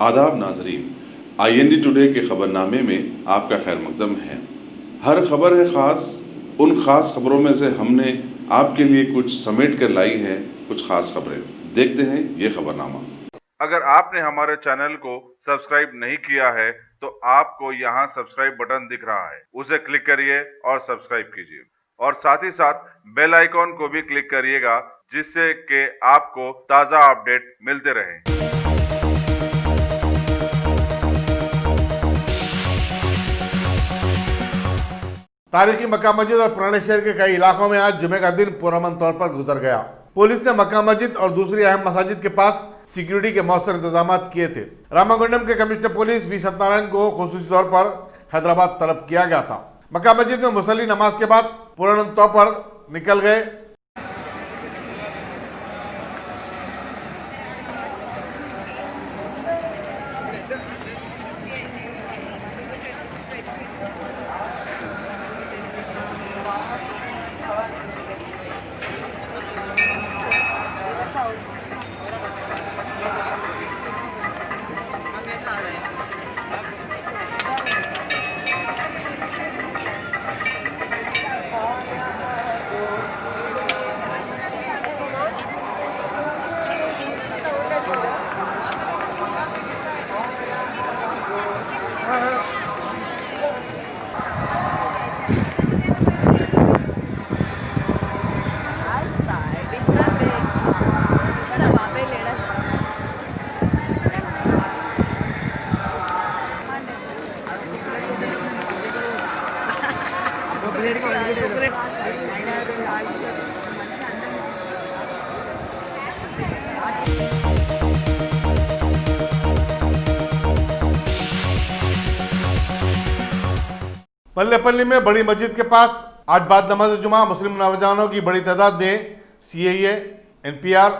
आदाब नाजरीन, IND today के खबरनामे में आपका खैर मकदम है। हर खबर है ख़ास, उन ख़ास खबरों में से हमने आपके लिए कुछ समेट कर लाई है कुछ ख़ास खबरें। देखते हैं ये खबरनामा। अगर आपने हमारे चैनल को सब्सक्राइब नहीं किया है तो आपको यहाँ सब्सक्राइब बटन दिख रहा है, उसे क्लिक करिए और सब्सक्राइब कीजिए और साथ ही साथ बेल आइकॉन को भी क्लिक करिएगा जिससे कि आपको ताज़ा अपडेट मिलते रहें। तारीखी मक्का मस्जिद और पुराने शहर के कई इलाकों में आज जुमे का दिन पुरअमन तौर पर गुजर गया। पुलिस ने मक्का मस्जिद और दूसरी अहम मसाजिद के पास सिक्योरिटी के मौसर इंतजाम किए थे। रामागुंडम के कमिश्नर पुलिस वी सत्यनारायण को खुसूसी तौर पर हैदराबाद तलब किया गया था। मक्का मस्जिद में मुसल्ली नमाज के बाद पुरअमन तौर पर निकल गए। पल्ले में बड़ी मस्जिद के पास आज बाद नमाज जुमा मुस्लिम नौजवानों की बड़ी तादाद ने CAA, NPR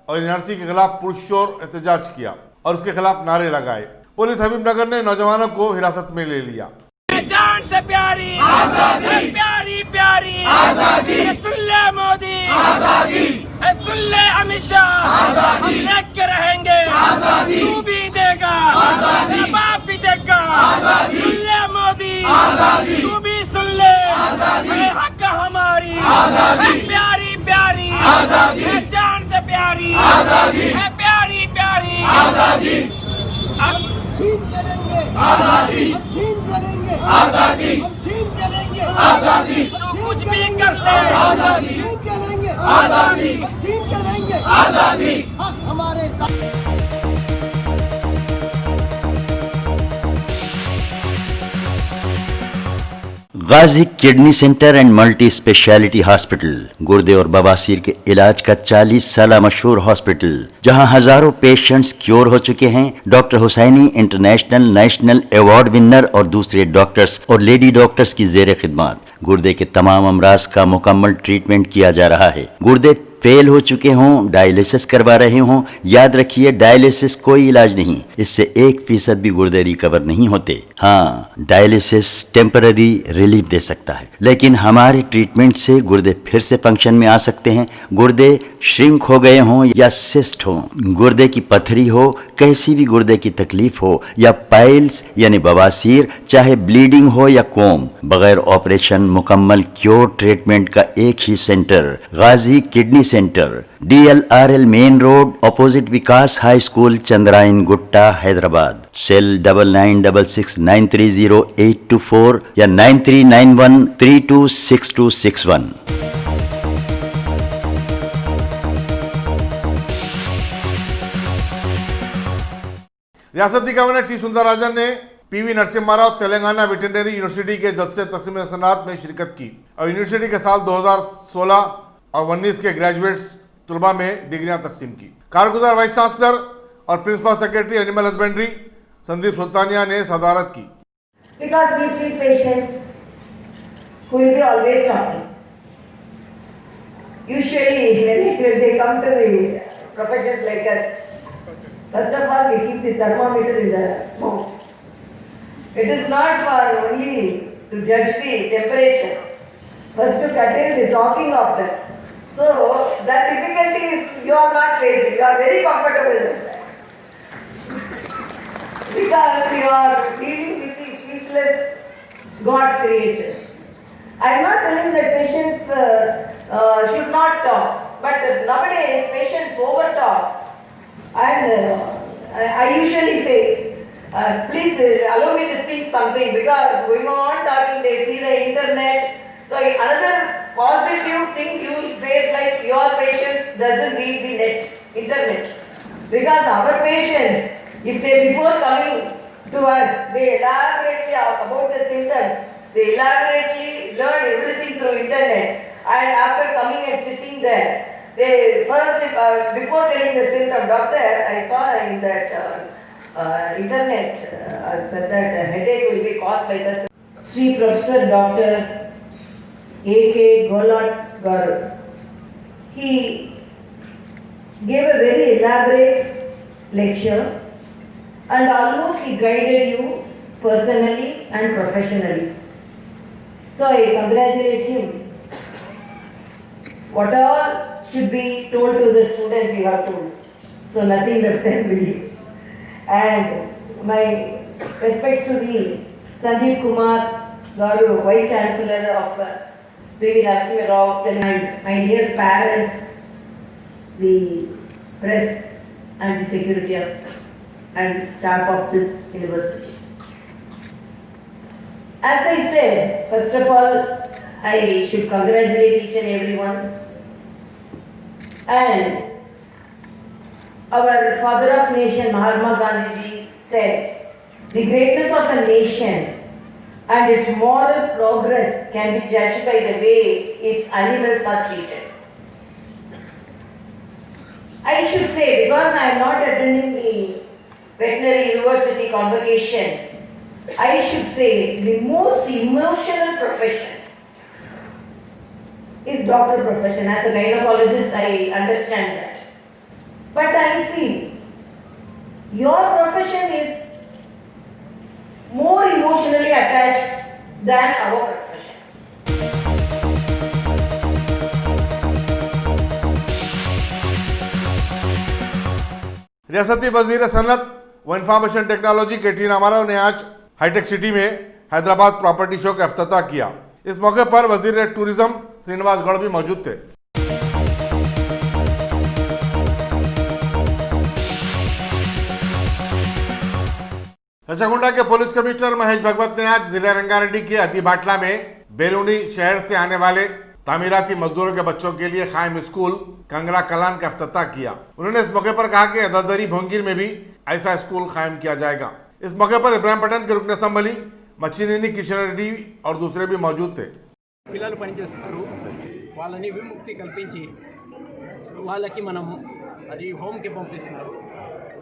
और NRC के खिलाफ पुरशोर एहतजाज किया और उसके खिलाफ नारे लगाए। पुलिस हबीबनगर ने नौजवानों को हिरासत में ले लिया। जान से प्यारी आजादी, प्यारी प्यारी आजादी, सुन ले मोदी आजादी, सुन ले अमित शाह आजादी, हम लेके रहेंगे आजादी, तू भी देगा आजादी, बाप भी देगा आजादी, सुन ले मोदी आजादी, तू भी सुन ले आजादी, हक हमारी आजादी, प्यारी प्यारी आजादी, जान से प्यारी आजादी, प्यारी प्यारी आजादी, हम छीन चलेंगे आजादी, हम छीन चलेंगे आजादी, हम छीन चलेंगे आजादी, तू कुछ भी कर ले आजादी, छीन चलेंगे आजादी, हम छीन चलेंगे आजादी, हक हमारे साथ। Ghazi kidney centre and multi speciality hospital गुर्दे और बवासीर के इलाज का 40 साल मशहूर हॉस्पिटल, जहां हजारों पेशेंट्स क्योर हो चुके हैं। Doctor Husaini international national award winner और दूसरे डॉक्टर्स और लेडी डॉक्टर्स की जेर खिदमत गुर्दे के तमाम अमराज का मुकम्मल ट्रीटमेंट किया जा रहा है। गुर्दे फेल हो चुके हों, डायलिसिस करवा रहे हों, याद रखिए डायलिसिस कोई इलाज नहीं, इससे 1% भी गुर्दे रिकवर नहीं होते। हाँ, डायलिसिस टेम्पररी रिलीफ दे सकता है, लेकिन हमारे ट्रीटमेंट से गुर्दे फिर से फंक्शन में आ सकते हैं। गुर्दे श्रिंक हो गए हों या सिस्ट हो, गुर्दे की पथरी हो, कैसी भी गुर्दे की तकलीफ हो या पाइल्स यानी बवासीर, चाहे ब्लीडिंग हो या कोम, बगैर ऑपरेशन मुकम्मल क्योर ट्रीटमेंट का एक ही centre, Ghazi kidney centre, DLRL main road opposite Vikas high school, Chandrayan Gutta, Hyderabad. Cell 9966930824 या 9391326261। रियासती गवर्नर T. सुंदरराजन ने PV Narasimha Rao Telangana veterinary university के जलसे तकसीम सनात में शिरकत की और यूनिवर्सिटी के साल 2016 और 19 के ग्रेजुएट्स तलबा में डिग्रियां तकसीम की। कारगुजार वाइस चांसलर और principal secretary animal husbandry Sandeep Sultania ने सदारत की। Because we treat patients who will be always talking. Usually when they come to the professions like us, first of all we keep the thermometer in the mouth. It is not for only to judge the temperature, first to curtail the talking of them. So that difficulty is you are not facing. You are very comfortable with that. because you are dealing with the speechless God's creatures. I am not telling that patients should not talk, but nowadays patients over talk. And I usually say, please allow me to think something, because going on talking, they see the internet. So another positive thing you will face, like your patients doesn't read the internet. Because our patients, if they before coming to us, they elaborately about the symptoms, they elaborately learn everything through internet, and after coming and sitting there, they first, before telling the symptom, doctor, I saw in that internet, said that headache will be caused by such. Sri Professor Dr. A.K. Golat Garu. He gave a very elaborate lecture, and almost he guided you personally and professionally. So I congratulate him. What all should be told to the students you have told. So nothing left and believe. And my respects to the Sandeep Kumar Garu, Vice Chancellor of P.V. Narasimha Rao, and my dear parents, the press and the security and staff of this university. As I said, first of all, I should congratulate each and everyone. And our father of nation, Mahatma Gandhi ji, said, the greatness of a nation and its moral progress can be judged by the way its animals are treated. I should say, because I am not attending the veterinary university convocation, I should say the most emotional profession is doctor profession. As a gynecologist, I understand that. But I feel your profession is more emotionally attached than our profession. रियासती वजीर सनत व information technology के T Rama Rao ने आज hi tech city में Hyderabad property show का इफ्तिताह किया। इस मौके पर वजीर टूरिज्म श्रीनिवास गौड़ भी मौजूद थे। रचागुंडा के पुलिस कमिश्नर महेश भगवत ने आज जिला रंगारेड्डी के अतिबाटला में बेलूनी शहर से आने वाले तामीराती मजदूरों के बच्चों के लिए कायम स्कूल कंगरा कलान का इफ्तिताह किया। उन्होंने इस मौके पर कहा कि अदादरी भोंगीर में भी ऐसा स्कूल कायम किया जाएगा। इस मौके पर इब्राहिमपट्टन के रुकन असम्बली मच्छिनेनी किशन रेड्डी और दूसरे भी मौजूद थे। పిల్లలు పనిచేస్తారు, వాళ్ళని విముక్తి కల్పించి వాళ్ళకి మనం అది హోమ్కి పంపిస్తున్నారు.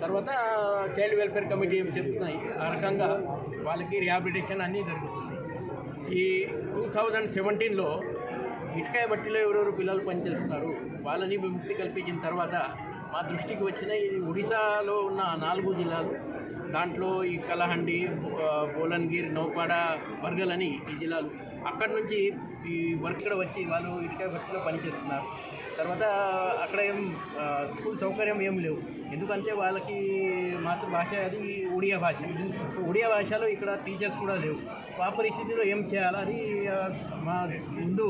తర్వాత చైల్డ్ వెల్ఫేర్ కమిటీ ఏమి చెప్తున్నాయి, ఆ రకంగా వాళ్ళకి రిహాబిలిటేషన్ అన్నీ జరుగుతుంది. ఈ 2017లో ఇటుకాయ బట్టిలో ఎవరెవరు పిల్లలు పనిచేస్తున్నారు వాళ్ళని విముక్తి కల్పించిన తర్వాత మా దృష్టికి వచ్చిన ఈ ఒడిశాలో ఉన్న 4 జిల్లాలు, దాంట్లో ఈ కలహండి, బోలన్గిర్, నౌపాడ, బర్గల్ అని ఈ జిల్లాలు, అక్కడి నుంచి ఈ వర్కర్ వచ్చి వాళ్ళు ఇటుకాయ బట్టిలో పనిచేస్తున్నారు. తర్వాత అక్కడ ఏం స్కూల్ సౌకర్యం ఏం లేవు, ఎందుకంటే వాళ్ళకి మాతృభాష అది ఒడియా భాష. ఒడియా భాషలో ఇక్కడ టీచర్స్ కూడా లేవు. ఆ పరిస్థితిలో ఏం చేయాలని మా ముందు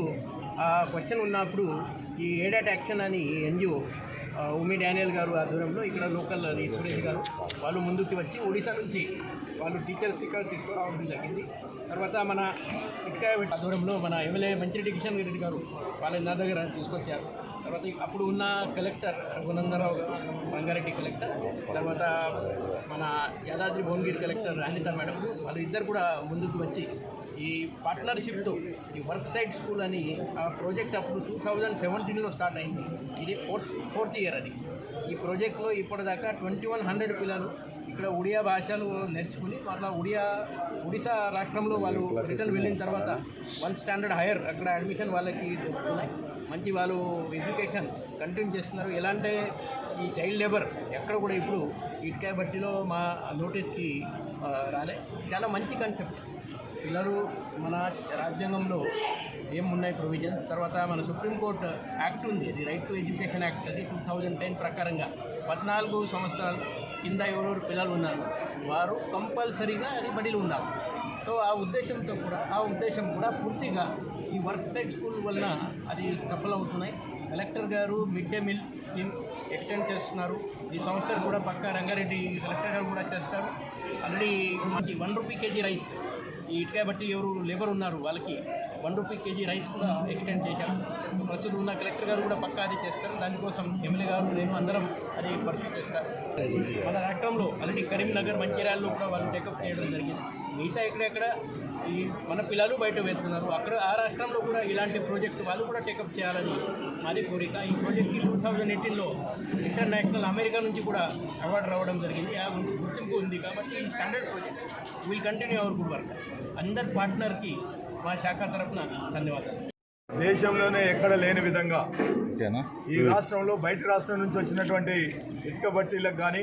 క్వశ్చన్ ఉన్నప్పుడు ఈ ఏడాట్ యాక్షన్ అని ఎన్జిఓ ఉమి డానియల్ గారు ఆధ్వర్యంలో ఇక్కడ లోకల్ సురేష్ గారు వాళ్ళు ముందుకు వచ్చి ఒడిశా నుంచి వాళ్ళు టీచర్స్ ఇక్కడ తీసుకురావడం జరిగింది. తర్వాత మన ఇటుకాయ ఆధ్వర్యంలో మన ఎమ్మెల్యే మంచిరెడ్డి కిషన్ రెడ్డి గారు వాళ్ళని నా దగ్గర తీసుకొచ్చారు. తర్వాత అప్పుడు ఉన్న కలెక్టర్ రఘునందరావు రంగారెడ్డి కలెక్టర్, తర్వాత మన యాదాద్రి భువనగిరి కలెక్టర్ అనిత మేడం, వాళ్ళు ఇద్దరు కూడా ముందుకు వచ్చి ఈ పార్ట్నర్షిప్తో ఈ వర్క్ సైట్ స్కూల్ అని ఆ ప్రాజెక్ట్ అప్పుడు 2017లో స్టార్ట్ అయింది. ఇది ఫోర్త్ ఇయర్ అది. ఈ ప్రాజెక్ట్లో ఇప్పటిదాకా 2100 పిల్లలు ఇక్కడ ఒడియా భాషలు నేర్చుకుని అట్లా ఒడిశా రాష్ట్రంలో వాళ్ళు రిటర్న్ వెళ్ళిన తర్వాత 1 స్టాండర్డ్ హైయర్ అక్కడ అడ్మిషన్ వాళ్ళకి దొరుకుతున్నాయి. మంచి వాళ్ళు ఎడ్యుకేషన్ కంటిన్యూ చేస్తున్నారు. ఎలా అంటే ఈ చైల్డ్ లేబర్ ఎక్కడ కూడా ఇప్పుడు ఇటుకాయ బట్టిలో మా నోటీస్కి రాలే. చాలా మంచి కాన్సెప్ట్. పిల్లలు మన రాజ్యాంగంలో ఏమున్నాయి ప్రొవిజన్స్, తర్వాత మన సుప్రీంకోర్టు యాక్ట్ ఉంది, ఇది రైట్ టు ఎడ్యుకేషన్ యాక్ట్, అది 2010 ప్రకారంగా 14 సంవత్సరాలు కింద ఎవరెవరు పిల్లలు ఉన్నారు వారు కంపల్సరీగా అది బడిలో ఉండాలి. సో ఆ ఉద్దేశం కూడా పూర్తిగా ఈ వర్క్ సైట్ స్కూల్ వలన అది సఫలమవుతున్నాయి. కలెక్టర్ గారు mid day meal scheme extend చేస్తున్నారు. ఈ సంవత్సరం కూడా పక్కా రంగారెడ్డి కలెక్టర్ గారు కూడా చేస్తారు. ఆల్రెడీ మనకి 1 రూపీ కేజీ రైస్, ఈ ఇటుక బట్టి ఎవరు లేబర్ ఉన్నారు వాళ్ళకి 1 రూపీ కేజీ రైస్ కూడా ఎక్స్టెండ్ చేశారు. ప్రస్తుతం ఉన్న కలెక్టర్ గారు కూడా పక్కా అది చేస్తారు. దానికోసం ఎమ్మెల్యే గారు నేను అందరం అది పరిశీలి చేస్తారు. మన రాష్ట్రంలో ఆల్రెడీ కరీంనగర్, మంచిర్యాలలో కూడా వాళ్ళు టేకప్ చేయడం జరిగింది. మిగతా ఎక్కడెక్కడ ఈ మన పిల్లలు బయట వెళ్తున్నారు, అక్కడ ఆ రాష్ట్రంలో కూడా ఇలాంటి ప్రాజెక్టు వాళ్ళు కూడా టేకప్ చేయాలని మాది కోరిక. ఈ ప్రాజెక్ట్కి 2018లో ఇంటర్నేషనల్ అమెరికా నుంచి కూడా అవార్డు రావడం జరిగింది. ఆ గుర్తింపు ఉంది కాబట్టి ఈ standard project will continue our good work. అందరి పార్ట్నర్కి మా శాఖ తరఫున ధన్యవాదాలు. దేశంలోనే ఎక్కడ లేని విధంగా ఈ రాష్ట్రంలో బయట రాష్ట్రం నుంచి వచ్చినటువంటి ఇటుక బట్టీలకు కానీ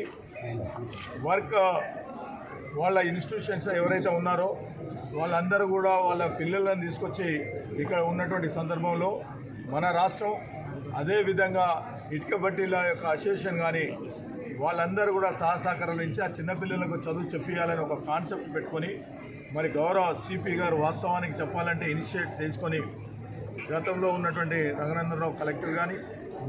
వర్క్ వాళ్ళ ఇన్స్టిట్యూషన్స్ ఎవరైతే ఉన్నారో వాళ్ళందరూ కూడా వాళ్ళ పిల్లలను తీసుకొచ్చి ఇక్కడ ఉన్నటువంటి సందర్భంలో మన రాష్ట్రం అదేవిధంగా ఇటుక బట్టీల యొక్క అసోసియేషన్ కానీ వాళ్ళందరూ కూడా సహకారాలు ఇచ్చి ఆ చిన్నపిల్లలకు చదువు చెప్పియాలని ఒక కాన్సెప్ట్ పెట్టుకొని మరి గౌరవ సిపి గారు వాస్తవానికి చెప్పాలంటే ఇనిషియేట్ చేసుకొని గతంలో ఉన్నటువంటి రంగనందనరావు కలెక్టర్ కానీ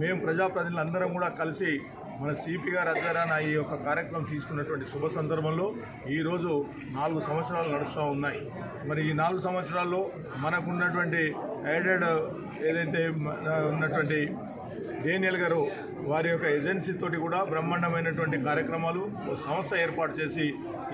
మేము ప్రజాప్రతినిధులందరం కూడా కలిసి మన సిపి గారు ఆధ్వర్యాన ఈ యొక్క కార్యక్రమం తీసుకున్నటువంటి శుభ సందర్భంలో ఈరోజు 4 సంవత్సరాలు నడుస్తూ ఉన్నాయి. మరి ఈ 4 సంవత్సరాల్లో మనకున్నటువంటి ఎయిడెడ్ ఏదైతే ఉన్నటువంటి డేనియల్ గారు వారి యొక్క ఏజెన్సీ తోటి కూడా బ్రహ్మాండమైనటువంటి కార్యక్రమాలు ఓ సంస్థ ఏర్పాటు చేసి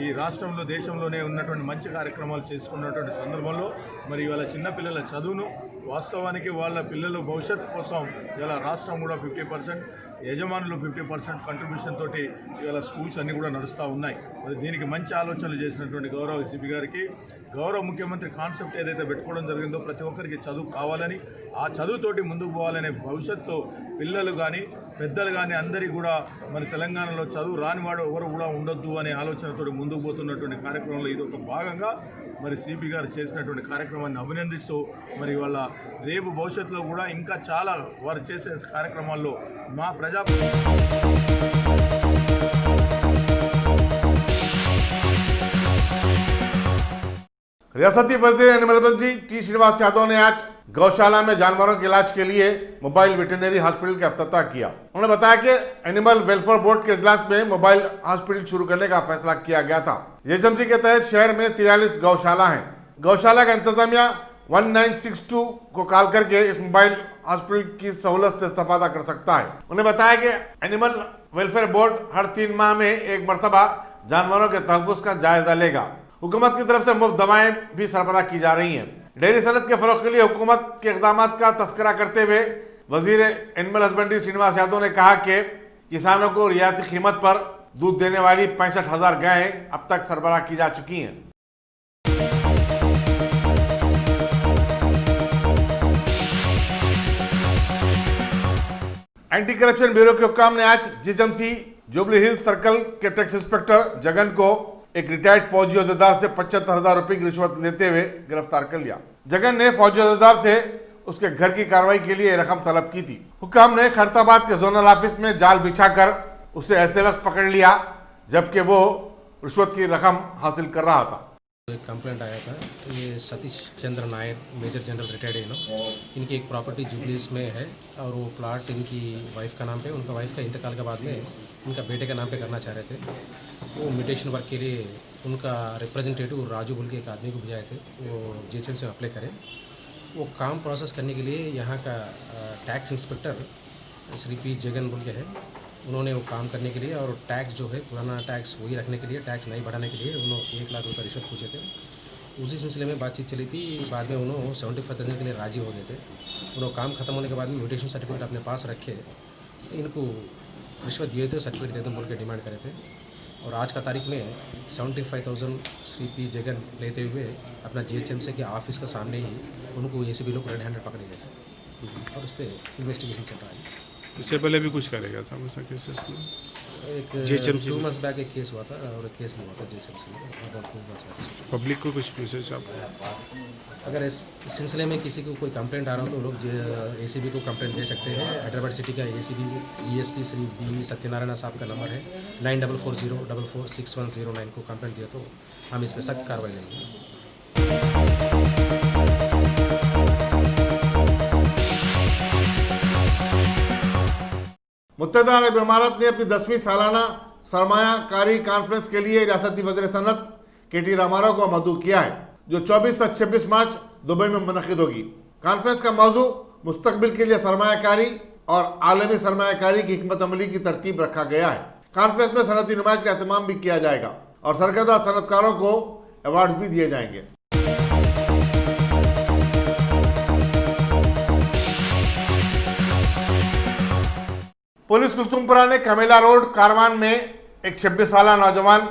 ఈ రాష్ట్రంలో దేశంలోనే ఉన్నటువంటి మంచి కార్యక్రమాలు చేసుకున్నటువంటి సందర్భంలో మరి ఇవాళ చిన్నపిల్లల చదువును వాస్తవానికి వాళ్ళ పిల్లల భవిష్యత్తు కోసం ఇవాళ రాష్ట్రం కూడా 50%, యజమానులు 50% కంట్రిబ్యూషన్ తోటి ఇవాళ స్కూల్స్ అన్నీ కూడా నడుస్తూ ఉన్నాయి. మరి దీనికి మంచి ఆలోచనలు చేసినటువంటి గౌరవ సిపి గారికి, గౌరవ ముఖ్యమంత్రి కాన్సెప్ట్ ఏదైతే పెట్టుకోవడం జరిగిందో ప్రతి ఒక్కరికి చదువు కావాలని, ఆ చదువుతోటి ముందుకు పోవాలనే భవిష్యత్తు పిల్లలు కానీ పెద్దలు కానీ అందరికీ కూడా మన తెలంగాణలో చదువు రానివాడు ఎవరు కూడా ఉండొద్దు అనే ఆలోచనతో ముందుకు పోతున్నటువంటి కార్యక్రమంలో ఇది ఒక భాగంగా మరి సిపి గారు చేసినటువంటి కార్యక్రమాన్ని అభినందిస్తూ మరి వాళ్ళ రేపు భవిష్యత్తులో కూడా ఇంకా చాలా వారు చేసే కార్యక్రమాల్లో మా ప్రజా रियासती वजीर एनिमल मंत्री टी श्रीनिवास यादव ने आज गौशाला में जानवरों के इलाज के लिए मोबाइल वेटरनरी हॉस्पिटल का इफ्तिताह किया। उन्होंने बताया कि एनिमल वेलफेयर बोर्ड के इजलास में मोबाइल हॉस्पिटल शुरू करने का फैसला किया गया था। जेएचएमसी के तहत शहर में 43 गौशाला हैं। गौशाला का इंतजामिया 1962 को कॉल करके इस मोबाइल हॉस्पिटल की सहूलत से इस्तेफादा कर सकता है। उन्होंने बताया कि एनिमल वेलफेयर बोर्ड हर 3 माह में एक मरतबा जानवरों के तहफ़्फ़ुज़ का जायजा लेगा। हुकूमत की तरफ से मुफ्त दवाएं भी सरबराह की जा रही हैं। डेयरी सनत के फरोग के लिए हुकूमत के इक़दाम का तस्करा करते हुए वजीर एनिमल हस्बेंड्री श्रीनिवास यादव ने कहा कि किसानों को रियायती कीमत पर दूध देने वाली 65,000 गायें अब तक सरबराह की जा चुकी हैं। एंटी करप्शन ब्यूरो के हुक्काम ने आज जीएचएमसी जुबली हिल्स सर्कल के टैक्स इंस्पेक्टर जगन को एक रिटायर्ड फौजी अहदेदार से 75,000 रुपए की रिश्वत लेते हुए गिरफ्तार कर लिया। जगन ने फौजी अहदेदार से उसके घर की कार्रवाई के लिए रकम तलब की थी। हुक्काम ने खैरताबाद के जोनल ऑफिस में जाल बिछाकर उसे ऐसे वक्त पकड़ लिया जबकि वो रिश्वत की रकम हासिल कर रहा था। एक कंप्लेंट आया था, ये Satish Chandra Nair major general retired है ना, इनकी एक प्रॉपर्टी जुबलीस में है और वो प्लाट इनकी वाइफ का नाम पे, उनका वाइफ का इंतकाल के बाद में इनका बेटे का नाम पे करना चाह रहे थे। वो म्यूटेशन वर्क के लिए उनका रिप्रेजेंटेटिव राजू बोल के एक आदमी को भेजाए थे, वो जीएचएमसी में अप्लाई करें। वो काम प्रोसेस करने के लिए यहाँ का tax inspector Shri P Jagan बोल के है, उन्होंने वो काम करने के लिए और टैक्स जो है पुराना टैक्स वही रखने के लिए, टैक्स नहीं बढ़ाने के लिए उन्होंने 1 लाख रुपये रिश्वत पूछे थे। उसी सिलसिले में बातचीत चली थी। बाद में उन्होंने 75,000 के लिए राजी हो गए थे। उन्होंने काम खत्म होने के बाद में म्यूटेशन सर्टिफिकेट अपने पास रखे, इनको रिश्वत दिए थे, सर्टिफिकेट दे दो बोल के डिमांड करे थे। और आज का तारीख में 75,000 श्री पी जगन लेते हुए अपना जीएचएमसी के ऑफिस के सामने ही उनको एसीबी लोग रेड हैंडेड पकड़े गए थे और उस पर इन्वेस्टिगेशन चल रहा है। इससे पहले भी कुछ करेगा था केसेस में? एक GHMC 2 मंथ्स बैक एक केस हुआ था और एक केस भी हुआ था GHMC में अबाउट 2 मंथ्स बैक। पब्लिक को कुछ मैसेज आप अगर इस सिलसिले में किसी को कोई कंप्लेंट आ रहा हो तो लोग ACB को कंप्लेंट दे सकते हैं। हैदराबाद सिटी का ACB ESP Shri B Satyanarayan साहब का नंबर है 9440446109 को कंप्लेंट दिया तो हम इस पर सख्त कार्रवाई लेंगे। मुत्तहदा अरब इमारात ने अपनी 10वीं सालाना सरमायाकारी कॉन्फ्रेंस के लिए रियासती वज़ीर सनत KT रामाराव को मदऊ किया है, जो 24 से 26 मार्च दुबई में मुनक़िद होगी। कॉन्फ्रेंस का मौजू मुस्तकबिल के लिए सरमायाकारी और आलमी सरमायाकारी की हिकमत अमली की तरतीब रखा गया है। कॉन्फ्रेंस में सनती नुमाइश का एहतमाम भी किया जाएगा और सरकर्दा सनतकारों को अवार्ड भी दिए जाएंगे। पुलिस कुलसुमपुरा ने कमेला रोड कारवान में एक 26 साला नौजवान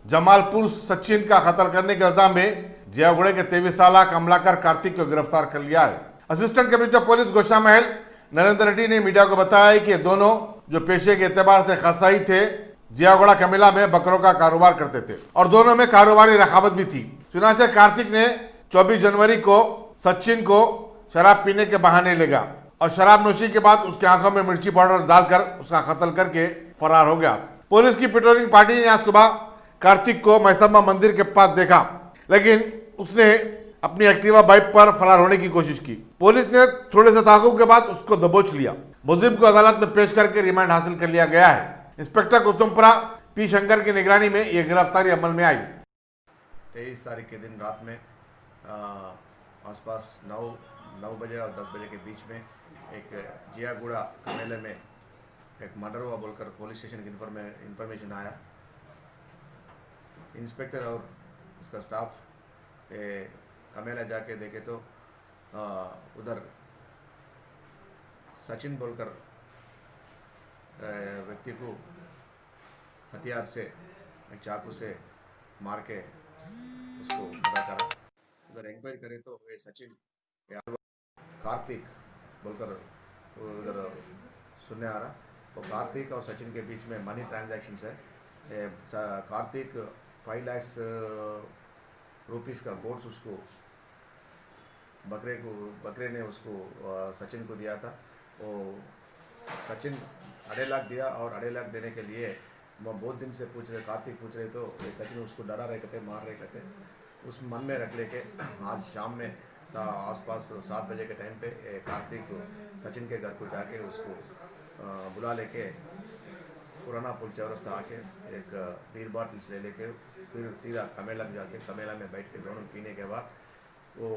जमालपुर सचिन का कत्ल करने के इल्जाम में जियागुड़े के 23 साला कमलाकर कार्तिक को गिरफ्तार कर लिया है। असिस्टेंट कमिश्नर पुलिस गोशा महल नरेंद्र रेड्डी ने मीडिया को बताया कि दोनों जो पेशे के एतबार से कसाई थे, जियागुड़ा कमेला में बकरों का कारोबार करते थे और दोनों में कारोबारी रखावत भी थी। चुनाचे कार्तिक ने 24 जनवरी को सचिन को शराब पीने के बहाने ले गया और शराब नोशी के बाद उसकी आंखों में मिर्ची पाउडर डालकर उसका कत्ल करके फरार हो गया। पुलिस की पेट्रोलिंग पार्टी ने आज सुबह कार्तिक को मैसम्मा मंदिर के पास देखा, लेकिन उसने अपनी एक्टिवा बाइक पर फरार होने की कोशिश की। पुलिस ने थोड़े से ताकुब के बाद उसको दबोच लिया। मुलजिम को अदालत में पेश करके रिमांड हासिल कर लिया गया है। इंस्पेक्टर कुतुमपुरा P शंकर की निगरानी में यह गिरफ्तारी अमल में आई। 23 तारीख के दिन रात में आसपास 9 बजे और 10 बजे के बीच में एक जियागुड़ा कमेले में एक मर्डर हुआ बोलकर पुलिस स्टेशन की इंफॉर्मेशन आया। इंस्पेक्टर और उसका स्टाफ कमेला जाके देखे तो उधर सचिन बोलकर व्यक्ति को हथियार से एक चाकू से मार के उसको मर्डर करा। उधर इंक्वायरी करे तो ये सचिन कार्तिक बोलकर उधर सुनने आ रहा। तो कार्तिक और सचिन के बीच में मनी ट्रांजैक्शंस है। कार्तिक 5 लाख रुपीज़ का गोड्स उसको बकरे ने उसको सचिन को दिया था। वो सचिन 2.5 लाख दिया और 2.5 लाख देने के लिए वो बहुत दिन से पूछ रहे, कार्तिक पूछ रहे तो ये सचिन उसको डरा रहे कहते, मार रहे कहते। उस मन में रख लेके आज शाम में आसपास 7 बजे के टाइम पे कार्तिक सचिन के घर को जाके उसको बुला लेके पुराना पुल चौरस्ता आके एक बीर बॉटल्स ले लेके फिर सीधा कमेला में जाके कमेला में बैठ के दोनों पीने के बाद वो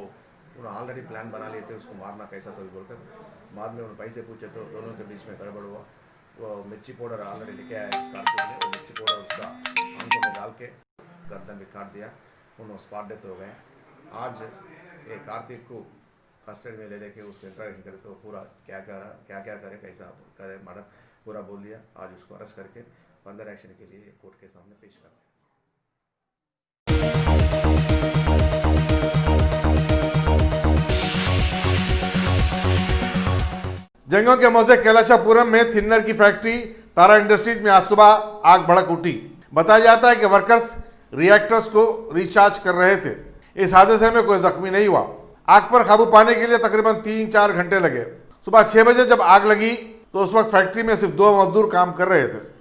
उन्होंने ऑलरेडी प्लान बना लिए थे उसको मारना कैसा तो बोलकर। बाद में उन्होंने पैसे पूछे तो दोनों के बीच में गड़बड़ हुआ। वो मिर्ची पाउडर ऑलरेडी लेके आया कार्तिक ने, वो मिर्ची पाउडर उसका आंखों में डाल के गर्दन भी काट दिया। उन्होंने स्पॉट डेथ हो गए। आज ये कार्तिक को कस्टडी में ले लेके उसको इंटरोगेशन करे तो पूरा क्या करे कैसा करे मर्डर पूरा बोल दिया। आज उसको अरेस्ट करके फर्दर एक्शन के लिए कोर्ट के सामने पेश कर। जंगों के मौजे कैलाशापुरम में थिनर की फैक्ट्री तारा इंडस्ट्रीज में आज सुबह आग भड़क उठी। बताया जाता है कि वर्कर्स रिएक्टर्स को रिचार्ज कर रहे थे। इस हादसे में कोई जख्मी नहीं हुआ। आग पर काबू पाने के लिए तकरीबन 3-4 घंटे लगे। सुबह 6 बजे जब आग लगी तो उस वक्त फैक्ट्री में सिर्फ 2 मजदूर काम कर रहे थे।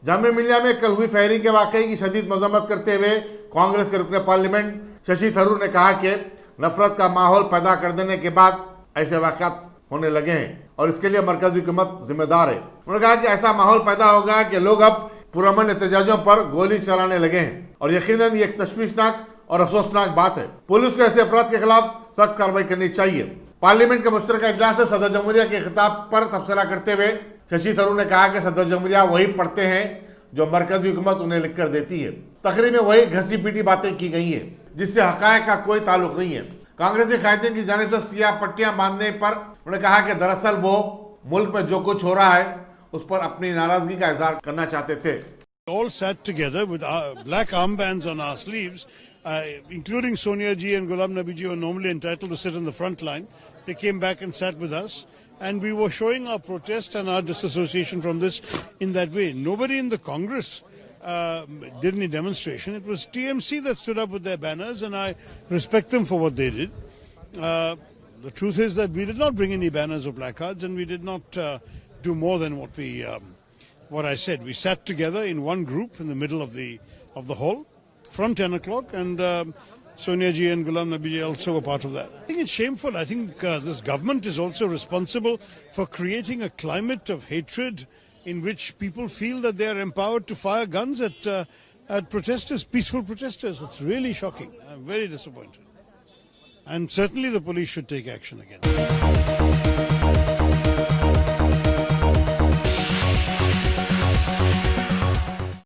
जामिया मिल्लिया में कल हुई फायरिंग के वाकये की शदीद मजम्मत करते हुए कांग्रेस के रुकने पार्लियामेंट शशि थरूर ने कहा कि नफरत का माहौल पैदा कर देने के बाद ऐसे वाक़यात होने लगे हैं और इसके लिए मरकजी हुकूमत जिम्मेदार है। उन्होंने कहा कि ऐसा माहौल पैदा हो गया कि लोग अब पुरअमन एहतजाजों पर गोली चलाने लगे हैं और यकीनन ये एक तशवीशनाक और अफसोसनाक बात है। पुलिस को ऐसे अफराद के खिलाफ सख्त कार्रवाई करनी चाहिए। पार्लियामेंट के मुश्तरका इजलास से सदर जमहूरिया के खिताब पर तबसरा करते हुए शशि थरूर ने कहा कि सदर जमहूरिया वही पढ़ते हैं जो मरकजी हुकूमत उन्हें लिख कर देती है। तकरीर में वही घसी पीटी बातें की गई है जिससे हक़ाइक़ का कोई ताल्लुक नहीं है। कांग्रेसी कायदीन की जानिब से सियाह पट्टियां बांधने पर उन्होंने कहा कि दरअसल वो मुल्क में जो कुछ हो रहा है उस पर अपनी नाराजगी का इजहार करना चाहते थे। All sat together with our black armbands on our sleeves, including Sonia ji and Ghulam Nabi ji, who are normally entitled to sit on the front line. They came back and sat with us, and we were showing our protest and our disassociation from this in that way. Nobody in the Congress did any demonstration. It was TMC that stood up with their banners, and I respect them for what they did. The truth is that we did not bring any banners or placards, and we did not do more than what I said. We sat together in one group in the middle of the hall from 10 o'clock, and Sonia ji and Ghulam Nabi ji also were part of that. I think it's shameful. I think this government is also responsible for creating a climate of hatred in which people feel that they are empowered to fire guns at protesters, peaceful protesters. It's really shocking. I'm very disappointed. And certainly the police should take action again.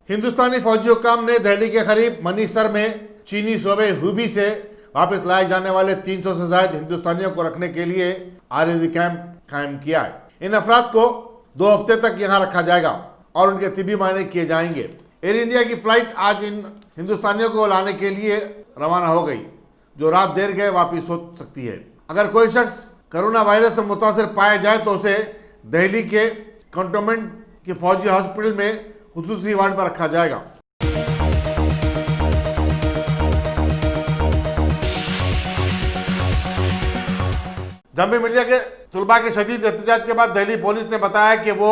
हिंदुस्तानी फौजी हुकाम ने दिल्ली के करीब मनीसर में चीनी सूबे हुबी से वापस लाए जाने वाले 300 से ज्यादा हिंदुस्तानियों को रखने के लिए आरजी कैंप कायम किया है। इन अफराद को 2 हफ्ते तक यहाँ रखा जाएगा और उनके तिबी मायने किए जाएंगे। एयर इंडिया की फ्लाइट आज इन हिंदुस्तानियों को लाने के लिए रवाना हो गई, जो रात देर गए वापस हो सकती है। अगर कोई शख्स कोरोना वायरस से मुतासिर पाया जाए तो उसे दिल्ली के कंटोनमेंट के फौजी हॉस्पिटल में खुसूसी वार्ड पर रखा जाएगा। जामिया मिल्लिया के तुलबा के शदीद एहतजाज के बाद दिल्ली पुलिस ने बताया कि वो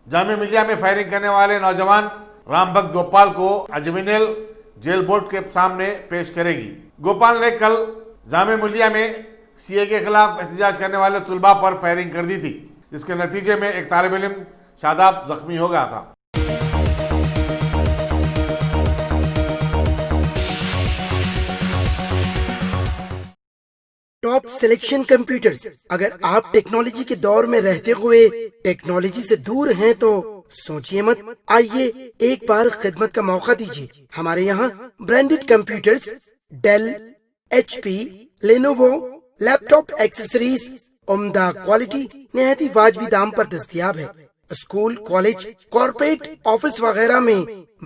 जामिया मिल्लिया में फायरिंग करने वाले नौजवान रामभक्त गोपाल को अजमिनेल जेल बोर्ड के सामने पेश करेगी। गोपाल ने कल जामिया मिल्लिया में सीए के खिलाफ एहतजाज करने वाले तुलबा पर फायरिंग कर दी थी, जिसके नतीजे में एक तालिब इल्म शादाब जख्मी हो गया था। Top selection computers. अगर आप टेक्नोलॉजी के दौर में रहते हुए टेक्नोलॉजी से दूर हैं तो सोचिए मत, आइए एक बार खिदमत का मौका दीजिए। हमारे यहाँ branded computers Dell, HP, Lenovo, laptop accessories उम्दा क्वालिटी निहायती वाजबी दाम पर दस्तयाब है। स्कूल, कॉलेज, कॉर्पोरेट, ऑफिस वगैरह में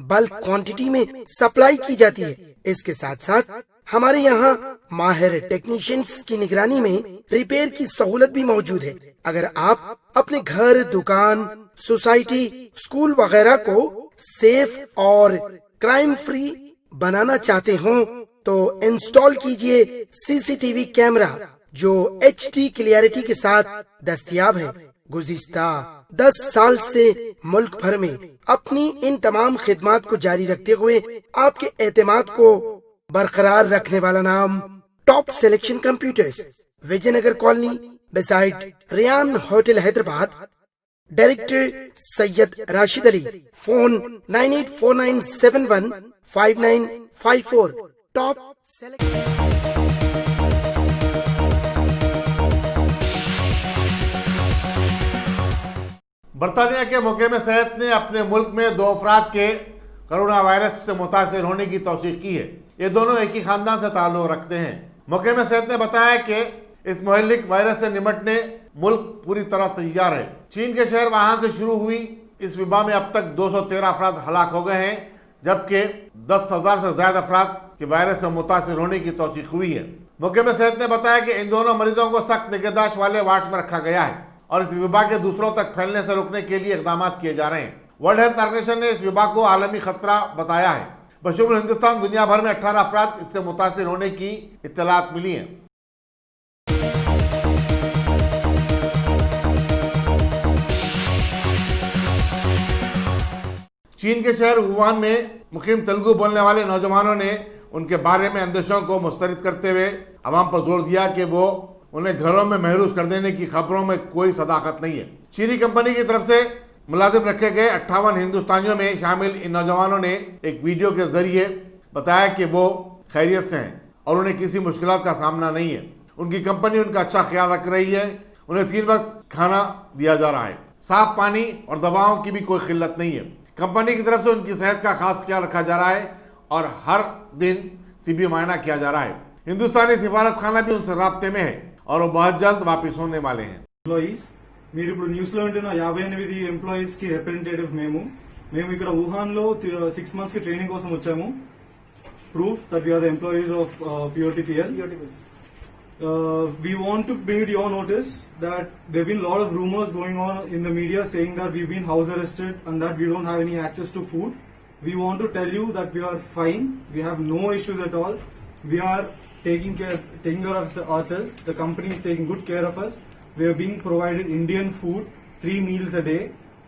बल्क क्वांटिटी में सप्लाई की जाती है। इसके साथ साथ हमारे यहाँ माहिर टेक्नीशियंस की निगरानी में रिपेयर की सहूलत भी मौजूद है। अगर आप अपने घर, दुकान, सोसाइटी, स्कूल वगैरह को सेफ और क्राइम फ्री बनाना चाहते हो तो इंस्टॉल कीजिए CCTV कैमरा जो HD क्लियरिटी के साथ दस्तयाब है। गुज़िश्ता 10 साल से मुल्क भर में अपनी इन तमाम खिदमात को जारी रखते हुए आपके एतमाद को बरकरार रखने वाला नाम top selection computers, Vijaynagar colony beside Riyan hotel Hyderabad. Director Syed Rashid Ali. Phone 9849715954। Top बरतानिया के मुहकमे सेहत ने अपने मुल्क में 2 अफराद के कोरोना वायरस से मुतासिर होने की तौसीक की है। ये दोनों एक ही खानदान से ताल्लुक रखते हैं। मुहकमे सेहत ने बताया कि इस मुहल्लिक वायरस से निपटने मुल्क पूरी तरह तैयार है। चीन के शहर वुहान से शुरू हुई इस वबा में अब तक 213 अफराद हलाक हो गए हैं, जबकि 10,000 से ज्यादा अफराद के वायरस से मुतासिर होने की तौसीक हुई है। मुहकमे सेहत ने बताया कि इन दोनों मरीजों को सख्त निगहदाश्त वाले वार्ड में रखा गया है और इस वबा के दूसरों तक फैलने से रोकने के लिए इकदाम किए जा रहे हैं। वर्ल्ड हेल्थ ऑर्गेनाइजेशन ने इस वबा को आलमी खतरा बताया है। बशुमूल हिंदुस्तान दुनिया भर में 18 अफराद इससे मुतासिर होने की इत्तलात मिली हैं। चीन के शहर वुहान में मुकीम तेलुगु बोलने वाले नौजवानों ने उनके बारे में अंदेशों को मुस्तरद करते हुए अवाम पर जोर दिया कि वो उन्हें घरों में महरूज कर देने की खबरों में कोई सदाकत नहीं है। चीनी कंपनी की तरफ से मुलाजिम रखे गए 58 हिंदुस्तानियों में शामिल इन नौजवानों ने एक वीडियो के जरिए बताया कि वो खैरियत से हैं और उन्हें किसी मुश्किलात का सामना नहीं है। उनकी कंपनी उनका अच्छा ख्याल रख रही है। उन्हें 3 वक्त खाना दिया जा रहा है। साफ पानी और दवाओं की भी कोई किल्लत नहीं है। कंपनी की तरफ से उनकी सेहत का खास ख्याल रखा जा रहा है और हर दिन तिब्बी मायना किया जा रहा है। हिंदुस्तानी सिफारत खाना भी उनसे राब्ते में है और वो बहुत जल्द वापस होने वाले हैं। మీరు ఇప్పుడు న్యూస్ లో ఉంటున్న 58 ఎంప్లాయీస్ కి రిప్రజెంటేటివ్ మేము ఇక్కడ వుహాన్ లో 6 months కి ట్రైనింగ్ కోసం వచ్చాము. Proof that we are the employees of POTPL. We want to bring it your notice that there have been a lot of rumors going on in the media saying that we've been house arrested and that we don't have any access to food. We want to tell you that we are fine. We have no issues at all. We are taking care of ourselves. The company is taking good care of us. We are being provided Indian food, 3 meals a day.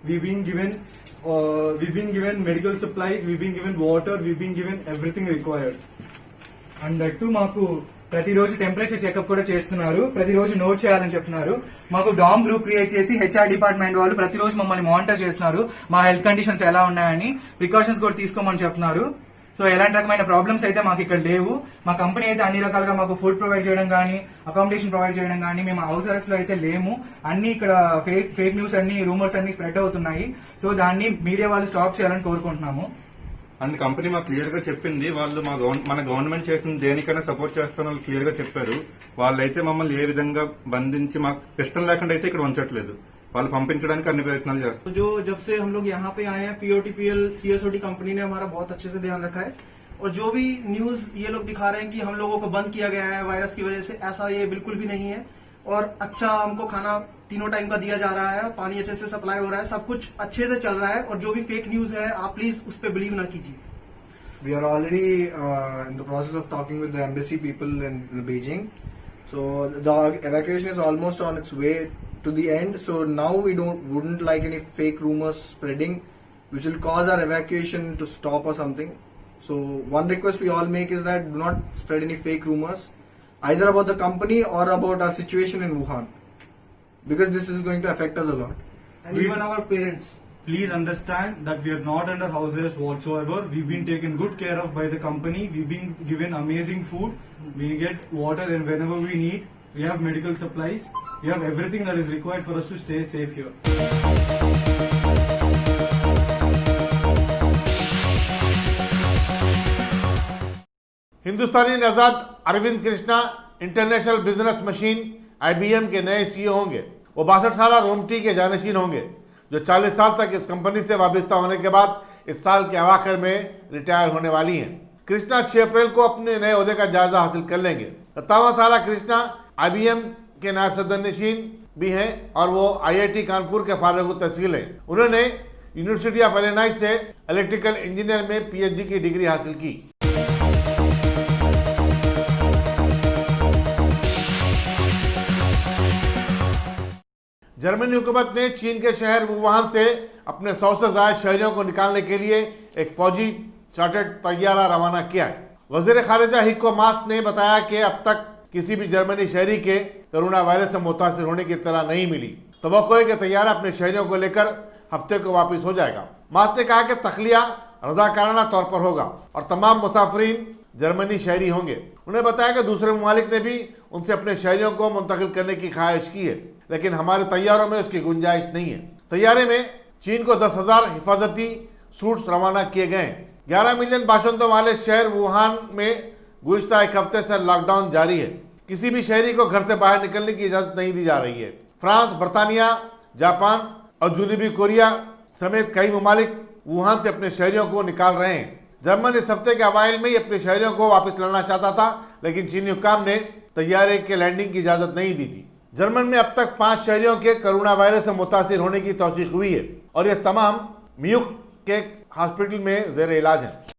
We've been given medical supplies. We've been given water. We've been given everything required. And that too, మాకు ప్రతిరోజు temperature checkup కూడా చేస్తున్నారు. ప్రతిరోజు note చేయాలని చెప్తున్నారు. మాకు dam group create చేసి HR department వాళ్ళు ప్రతిరోజు మమ్మల్ని మానిటర్ చేస్తున్నారు. మా హెల్త్ కండిషన్స్ ఎలా ఉన్నాయని ప్రికాషన్స్ కూడా తీసుకోమని చెప్తున్నారు. సో ఎలాంటి రకమైన ప్రాబ్లమ్స్ అయితే మాకు ఇక్కడ లేవు. మా కంపెనీ అయితే అన్ని రకాలుగా మాకు ఫుడ్ ప్రొవైడ్ చేయడం కానీ అకామిడేషన్ ప్రొవైడ్ చేయడం కానీ మేము హౌస్ అరెస్ట్ లో అయితే లేము. అన్ని ఇక్కడ ఫేక్ న్యూస్ అన్ని రూమర్స్ అన్ని స్ప్రెడ్ అవుతున్నాయి. సో దాన్ని మీడియా వాళ్ళు స్టాప్ చేయాలని కోరుకుంటున్నాము. అండ్ కంపెనీ మాకు క్లియర్ గా చెప్పింది. వాళ్ళు మన గవర్నమెంట్ చేసిన దేనికైనా సపోర్ట్ చేస్తారని వాళ్ళు క్లియర్ గా చెప్పారు. వాళ్ళైతే మమ్మల్ని ఏ విధంగా బంధించి మాకు ఇష్టం లేకుండా అయితే ఇక్కడ ఉంచట్లేదు. వాళ్ళు పంపించడానికి అన్ని ప్రయత్నాలు చేస్తారు. जो जब से हम लोग यहाँ पे आए हैं POTPL CSOT कंपनी ने हमारा बहुत अच्छे से ध्यान रखा है और जो भी न्यूज ये लोग दिखा रहे हैं कि हम लोगों को बंद किया गया है वायरस की वजह से, ऐसा ये बिल्कुल भी नहीं है. और अच्छा हमको खाना 3 टाइम का दिया जा रहा है. पानी अच्छे से सप्लाई हो रहा है. सब कुछ अच्छे से चल रहा है. और जो भी फेक न्यूज है आप प्लीज उस पर बिलीव ना कीजिए. We are already in the process of talking with the embassy people in Beijing. So the evacuation is almost on its way to the end. So now we wouldn't like any fake rumors spreading which will cause our evacuation to stop or something. So one request we all make is that do not spread any fake rumors either about the company or about our situation in Wuhan, because this is going to affect us a lot. And even our parents. Please understand that we are not under house arrest whatsoever. We've been taken good care of by the company. We've been given amazing food. We get water and whenever we need. We have medical supplies. We have everything that is required for us to stay safe here. हिंदुस्तानी नजाद Arvind Krishna international business machine IBM के नए CEO होंगे। वो 62 साल रोमटी के जानशीन होंगे जो 40 साल तक इस कंपनी से वाबस्ता होने के बाद इस साल के अवाखिर में रिटायर होने वाली हैं। कृष्णा 6 अप्रैल को अपने नए ओहदे का जायजा हासिल कर लेंगे। 57 साल कृष्णा IBM के नायब सदर नशीन भी हैं और वो IIT कानपुर के फारिग तहसील हैं। उन्होंने यूनिवर्सिटी ऑफ इलिनॉइस से इलेक्ट्रिकल इंजीनियर में PhD की डिग्री हासिल की। जर्मनी हुकूमत ने चीन के शहर वुहान से अपने 100 से ज्यादा शहरियों को निकालने के लिए एक फौजी चार्टर्ड तैयारा रवाना किया है। वजीर खारिजा हिको मास ने बताया कि अब तक किसी भी जर्मनी शहरी के कोरोना वायरस से मुतासिर होने की इत्तला नहीं मिली। तवक्को है कि तैयारा अपने शहरियों को लेकर हफ्ते को वापस हो जाएगा। मास ने कहा कि तखलिया रजाकाराना तौर पर होगा और तमाम मुसाफिरीन जर्मनी शहरी होंगे। उन्हें बताया कि दूसरे ममालिक ने भी उनसे अपने शहरियों को मुंतकिल करने की ख्वाहिश की है, लेकिन हमारे तैयारों में उसकी गुंजाइश नहीं है। तैयारे में चीन को 10,000 हिफाजती सूट्स रवाना किए गए। 11 मिलियन बाशिंदों वाले शहर वुहान में गुज़िश्ता एक हफ्ते से लॉकडाउन जारी है। किसी भी शहरी को घर से बाहर निकलने की इजाजत नहीं दी जा रही है। फ्रांस, बरतानिया, जापान और जनूबी कोरिया समेत कई ममालिक वुहान से अपने शहरियों को निकाल रहे हैं। जर्मन इस हफ्ते के अवाइल में ही अपने शहरियों को वापस लाना चाहता था, लेकिन चीनी हुक्काम ने तैयारे के लैंडिंग की इजाजत नहीं दी थी। जर्मन में अब तक 5 शहरियों के कोरोना वायरस से मुतासिर होने की तौसीक हुई है और ये तमाम म्यूनिख के हॉस्पिटल में ज़ेर इलाज हैं।